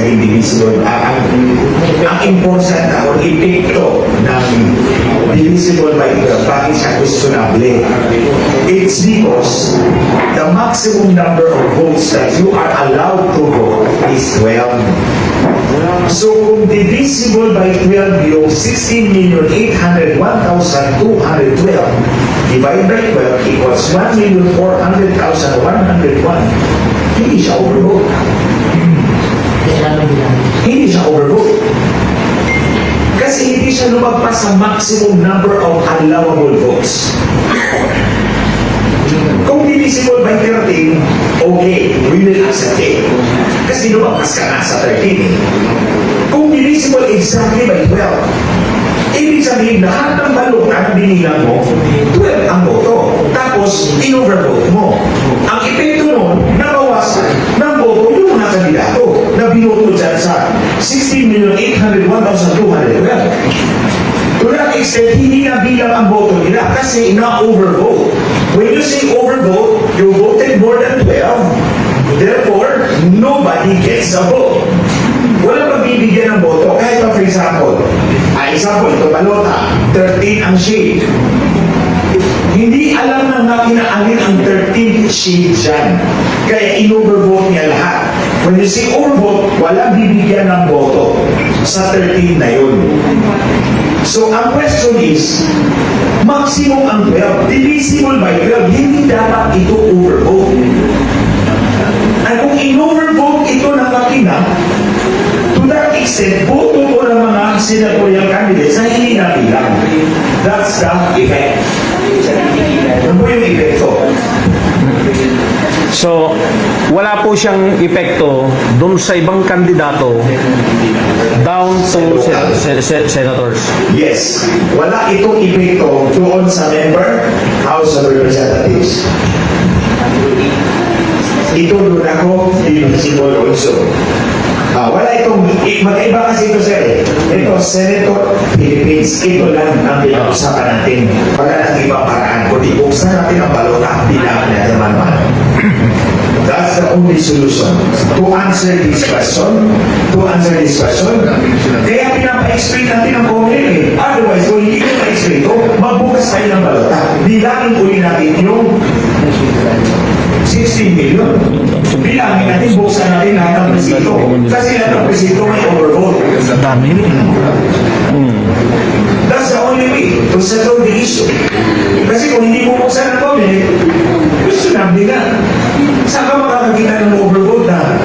indivisible. Ang important na or epekto ng divisible by 12, bakit siya questionable? It's because the maximum number of votes that you are allowed to vote is 12. So kung divisible by 12 yung 16,801,212 divided by 12 equals 1,400,101, hindi siya overvote. Hindi siya overvote. Kasi hindi siya lumagpas sa maximum number of allowable votes. Kung divisible by 13, okay, we will accept it. Kasi lumagpas ka na sa 13. Kung divisible exactly by 12, ibig sabihin lahat ng balota na binilang mo, 12 ang boto. Tapos, in-overvote mo. Ang epekto nun, nabawasan ng boto yung mga kandidato na binoto dyan sa 16,801,212. To that extent, hindi na bilang ang boto nila kasi na-overvote. When you say overvote, you voted more than 12. Therefore, nobody gets a vote. Wala magbibigyan ng boto. Kahit pa, for example, ito balota, 13 ang shade. Hindi alam ng makina alin ang 13th shade dyan. Kaya in-overvote niya lahat. When you say overvote, wala bibigyan ng boto sa 13 na yun. So, ang question is, maximum ang 12, divisible by 12, hindi dapat ito overvote. At kung in-overvote ito ng makina, to that extent, boto ko ng mga senatorial candidates na hindi nabilang. That's the effect. Ano po yung epekto? So, wala po siyang epekto dun sa ibang kandidato down to senators. Yes. Wala itong epekto doon sa member, House of Representatives. Ito doon ako, divisible also. Wala itong, mag-iba kasi ito sir. Ito, Senator Philippines. Ito lang ang pinag-usapan natin. Wala nang ibang paraan. Kundi buksan natin ang balota, bilangan natin man-man. That's the only solution to answer this question. Kaya pinapa-explain natin ang comment. Otherwise, kung hindi ko pa-explain ito, magbukas tayo ng balota. Bilangin uli natin yung 16 million. Bilangin natin, buksan natin lahat ng presinto. Kasi lahat ng presinto may overvote. Dami. That's the only way to settle the issue. Kasi kung hindi mo buksan ang comment, questionable na. Saan ka makakakita ng overvote na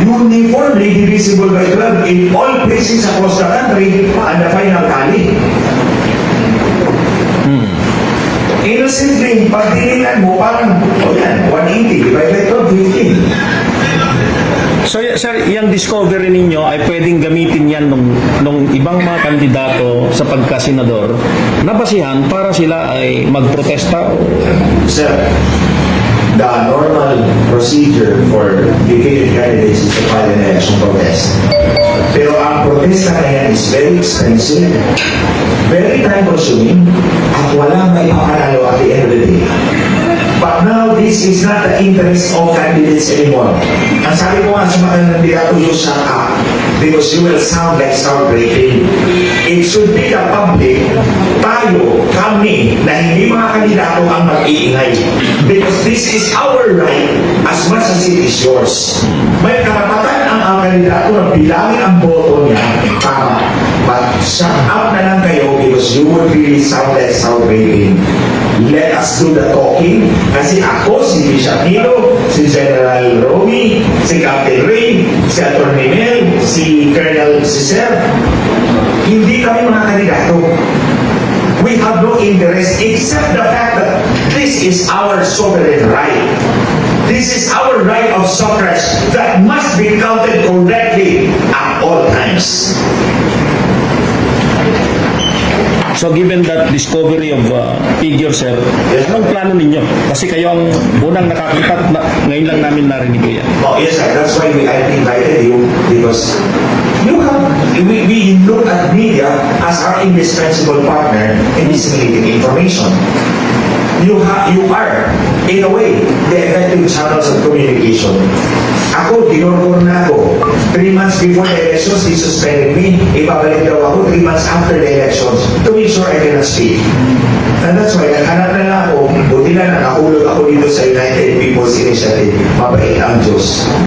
uniformly divisible by 12 in all places across the country and the final tally? Innocently, pag tinignan mo, parang, yan, 180 divided by 12, 15. So, sir, yung discovery ninyo ay pwedeng gamitin yan nung ibang mga kandidato sa pagkasenador na basihan para sila ay magprotesta? Sir, the normal procedure for defeated candidates is to file an election protest. Pero ang protesta na yan is very expensive, very time-consuming, at wala may papanalo at the end of the day. But now, this is not the interest of candidates anymore. Ang sabi ko nga sa mga kandidato, you shut up because you will sound like sound-breaking. It should be the public, tayo, kami, na hindi mga kandidato ang mag-iingay. Because this is our right as much as it is yours. May karapatan ang kandidato na bilangin ang boto niya para but shut up na lang kayo because you would really sound like sound-breaking. Let us do the talking. Kasi ako, si Bishop Nilo, si General Romy, si Captain Ray, si Atty. Mel, si Colonel Cesar, hindi kami mga kandidato. We have no interest except the fact that this is our sovereign right. This is our right of suffrage that must be counted correctly at all times. So given that discovery of figure, sir, anong plano ninyo? Kasi kayo ang unang nakakita at ngayon lang namin narinig ko yan. Oh, yes, sir. That's why I invited you because we look at media as our indispensable partner in disseminating information. You are, in a way, the effective channels of communication. Ako, dinormor na ako. 3 months months before the elections, they suspended me. Ibabalik daw ako 3 months after the elections to make sure I cannot speak. And that's why, naghanap na lang ako, buti na nahulog ako dito sa United People's Initiative. Mabait ang Diyos.